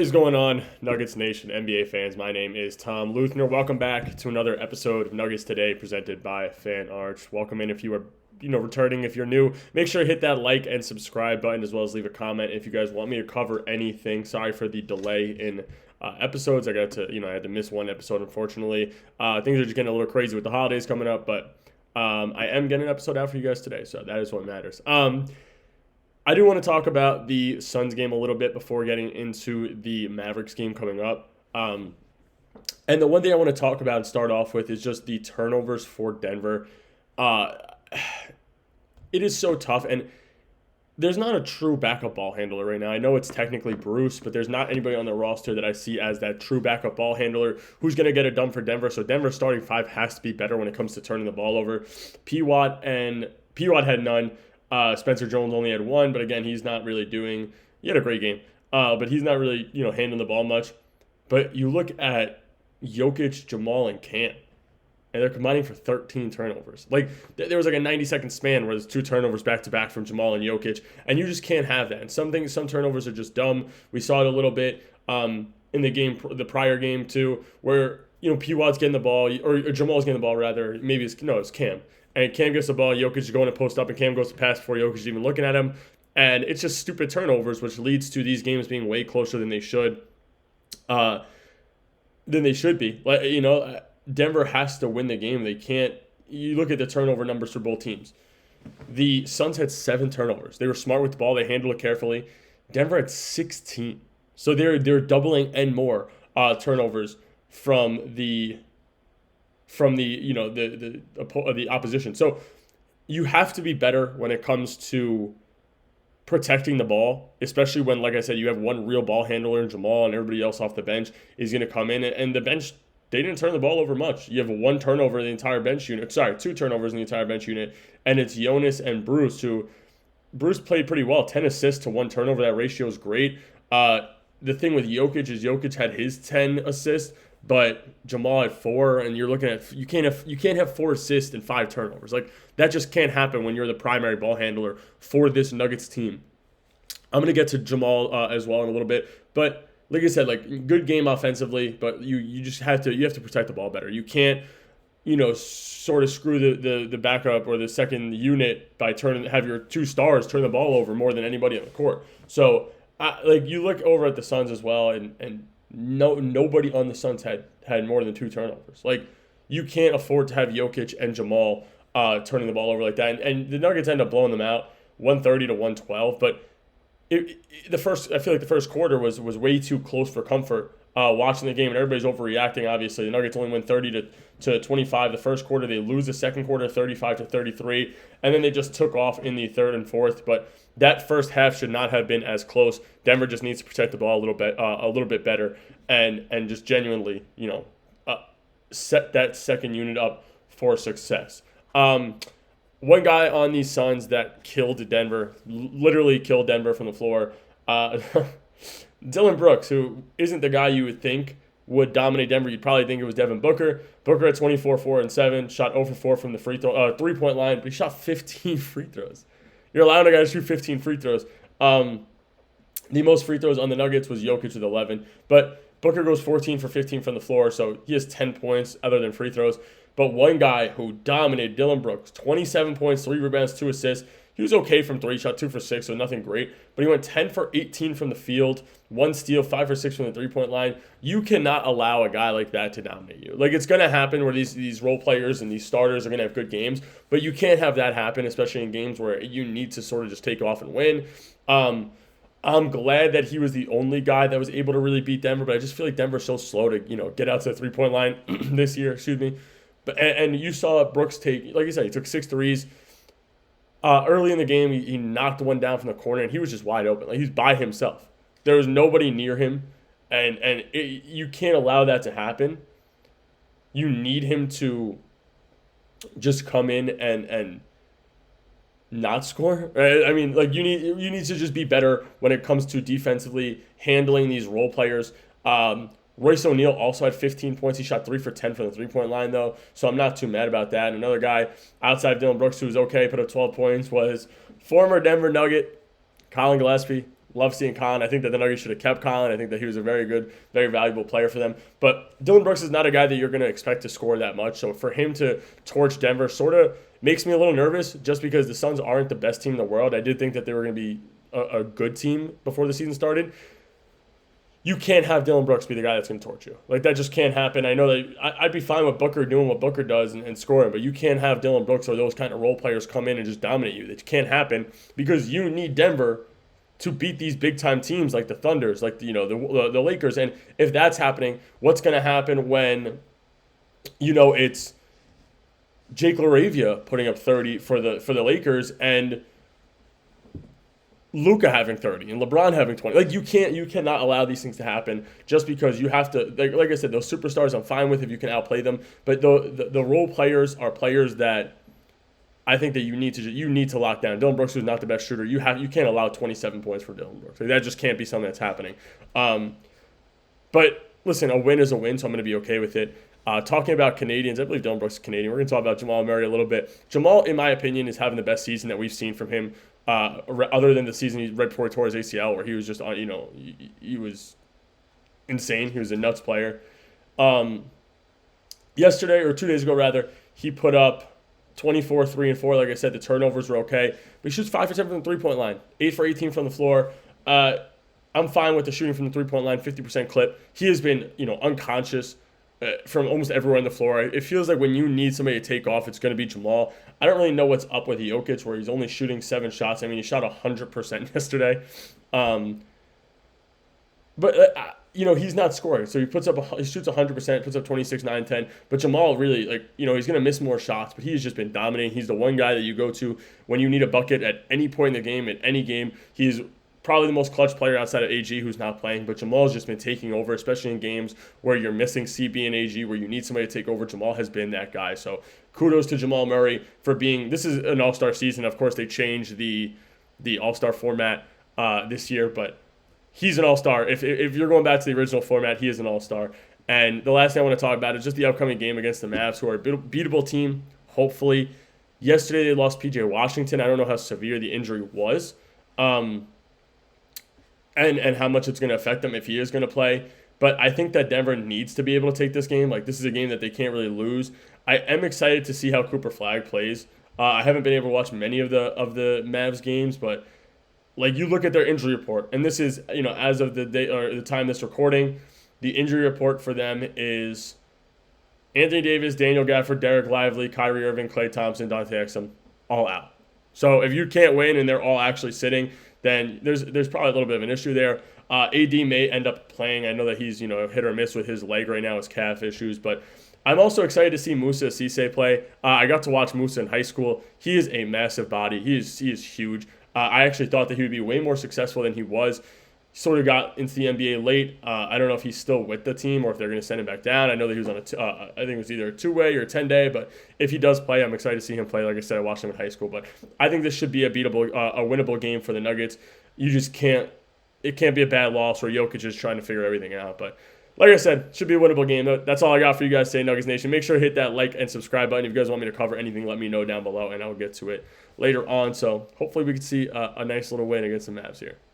What is going on, Nuggets Nation, NBA fans? My name is Tom Leuthner. Welcome back to another episode of Nuggets Today, presented by Fan Arch. Welcome in if you are, returning. If you're new, make sure to hit that like and subscribe button, as well as leave a comment if you guys want me to cover anything. Sorry for the delay in episodes. I had to miss one episode, unfortunately. Things are just getting a little crazy with the holidays coming up, but I am getting an episode out for you guys today, so that is what matters. I do want to talk about the Suns game a little bit before getting into the Mavericks game coming up. And the one thing I want to talk about and start off with is just the turnovers for Denver. It is so tough, and there's not a true backup ball handler right now. I know it's technically Bruce, but there's not anybody on the roster that I see as that true backup ball handler who's going to get it done for Denver. So Denver's starting five has to be better when it comes to turning the ball over. P-Watt had none. Spencer Jones only had one, but again, he's not really doing. He had a great game, but he's not really handling the ball much. But you look at Jokic, Jamal, and Cam, and they're combining for 13 turnovers. Like there was like a 90-second span where there's two turnovers back to back from Jamal and Jokic, and you just can't have that. And some turnovers are just dumb. We saw it a little bit in the prior game too, where P-Wad's getting the ball or Jamal's getting the ball rather. Maybe it's Cam. And Cam gets the ball, Jokic is going to post up, and Cam goes to pass before Jokic is even looking at him. And it's just stupid turnovers, which leads to these games being way closer than they should. Be. Denver has to win the game. They can't. You look at the turnover numbers for both teams. The Suns had 7 turnovers. They were smart with the ball. They handled it carefully. Denver had 16. So they're doubling and more turnovers from the opposition. So you have to be better when it comes to protecting the ball, especially when, like I said, you have one real ball handler in Jamal and everybody else off the bench is going to come in. And the bench, they didn't turn the ball over much. You have one turnover in the entire bench unit. Sorry, 2 turnovers in the entire bench unit. And it's Jonas and Bruce, who Bruce played pretty well. 10 assists to 1 turnover. That ratio is great. The thing with Jokic is Jokic had his 10 assists, but Jamal had 4, and you're looking at you can't have 4 assists and 5 turnovers. Like that just can't happen when you're the primary ball handler for this Nuggets team. I'm gonna get to Jamal as well in a little bit, but like I said, like good game offensively, but you just have to protect the ball better. You can't sort of screw the backup or the second unit by have your 2 stars turn the ball over more than anybody on the court. So you look over at the Suns as well, and nobody on the Suns had more than 2 turnovers. Like you can't afford to have Jokic and Jamal turning the ball over like that. And the Nuggets end up blowing them out 130 to 112. But I feel like the first quarter was way too close for comfort. Watching the game, and everybody's overreacting. Obviously, the Nuggets only win 30 to 25 the first quarter. They lose the second quarter 35 to 33, and then they just took off in the third and fourth. But that first half should not have been as close. Denver just needs to protect the ball a little bit better, and just genuinely, set that second unit up for success. One guy on these Suns that killed Denver, literally killed Denver from the floor. Dylan Brooks, who isn't the guy you would think would dominate Denver. You'd probably think it was Devin Booker. Booker at 24, 4, and 7, shot 0 for 4 from the three-point line, but he shot 15 free throws. You're allowing a guy to shoot 15 free throws. The most free throws on the Nuggets was Jokic with 11, but Booker goes 14 for 15 from the floor, so he has 10 points other than free throws. But one guy who dominated, Dylan Brooks, 27 points, 3 rebounds, 2 assists. He was okay from 3, shot 2 for 6, so nothing great. But he went 10 for 18 from the field, 1 steal, 5 for 6 from the three-point line. You cannot allow a guy like that to dominate you. Like, it's going to happen where these role players and these starters are going to have good games, but you can't have that happen, especially in games where you need to sort of just take off and win. I'm glad that he was the only guy that was able to really beat Denver, but I just feel like Denver's so slow to, get out to the three-point line this year, But and you saw Brooks take, like you said, he took 6 threes. Early in the game, he knocked one down from the corner, and he was just wide open. Like, he's by himself. There was nobody near him, and you can't allow that to happen. You need him to just come in and not score. Right? I mean, like you need to just be better when it comes to defensively handling these role players. Royce O'Neal also had 15 points. He shot 3 for 10 from the three-point line, though, so I'm not too mad about that. And another guy outside of Dylan Brooks who was okay, put up 12 points, was former Denver Nugget Colin Gillespie. Love seeing Colin. I think that the Nuggets should have kept Colin. I think that he was a very good, very valuable player for them. But Dylan Brooks is not a guy that you're going to expect to score that much. So for him to torch Denver sort of makes me a little nervous just because the Suns aren't the best team in the world. I did think that they were going to be a good team before the season started. You can't have Dylan Brooks be the guy that's going to torch you. Like, that just can't happen. I know that I'd be fine with Booker doing what Booker does and scoring, but you can't have Dylan Brooks or those kind of role players come in and just dominate you. That can't happen because you need Denver to beat these big time teams like the Thunders, like the Lakers. And if that's happening, what's going to happen when it's Jake LaRavia putting up 30 for the Lakers and Luka having 30 and LeBron having 20. Like, you cannot allow these things to happen just because you have to, like I said, those superstars I'm fine with if you can outplay them, but the role players are players that I think that you need to lock down. Dylan Brooks, who's not the best shooter, you can't allow 27 points for Dylan Brooks. Like, that just can't be something that's happening. But listen, a win is a win, so I'm going to be okay with it. Talking about Canadians, I believe Dylan Brooks is Canadian. We're going to talk about Jamal Murray a little bit. Jamal, in my opinion, is having the best season that we've seen from him, other than the season right before he tore his ACL, where he was just he was insane. He was a nuts player. Yesterday, or 2 days ago rather, he put up 24, 3, and 4. Like I said, the turnovers were okay. But he shoots 5 for 7 from the three-point line, 8 for 18 from the floor. I'm fine with the shooting from the three-point line, 50% clip. He has been, unconscious from almost everywhere on the floor. It feels like when you need somebody to take off, it's going to be Jamal. I don't really know what's up with Jokic, where he's only shooting 7 shots. I mean, he shot 100% yesterday. But he's not scoring. So he shoots 100%, puts up 26, 9, 10. But Jamal really, he's going to miss more shots, but he's just been dominating. He's the one guy that you go to when you need a bucket at any point in the game, at any game. He's probably the most clutch player outside of AG who's not playing, but Jamal's just been taking over, especially in games where you're missing CB and AG, where you need somebody to take over. Jamal has been that guy. So kudos to Jamal Murray for this is an all-star season. Of course, they changed the all-star format this year, but he's an all-star. If you're going back to the original format, he is an all-star. And the last thing I want to talk about is just the upcoming game against the Mavs, who are a beatable team, hopefully. Yesterday, they lost P.J. Washington. I don't know how severe the injury was. And how much it's going to affect them if he is going to play. But I think that Denver needs to be able to take this game. Like, this is a game that they can't really lose. I am excited to see how Cooper Flagg plays. I haven't been able to watch many of the Mavs games, but you look at their injury report, and this is, as of the day or the time this recording, the injury report for them is Anthony Davis, Daniel Gafford, Derek Lively, Kyrie Irving, Klay Thompson, Dante Exum, all out. So if you can't win and they're all actually sitting, then there's probably a little bit of an issue there. AD may end up playing. I know that he's hit or miss with his leg right now, his calf issues, but I'm also excited to see Musa Cisse play. I got to watch Musa in high school. He is a massive body. He is huge. I actually thought that he would be way more successful than he was. Sort of got into the NBA late. I don't know if he's still with the team or if they're going to send him back down. I know that he was on I think it was either a 2-way or a 10-day, but if he does play, I'm excited to see him play. Like I said, I watched him in high school, but I think this should be a winnable game for the Nuggets. You just can't. It can't be a bad loss where Jokic is trying to figure everything out. But like I said, should be a winnable game. That's all I got for you guys today, Nuggets Nation. Make sure to hit that like and subscribe button. If you guys want me to cover anything, let me know down below, and I'll get to it later on. So hopefully we can see a nice little win against the Mavs here.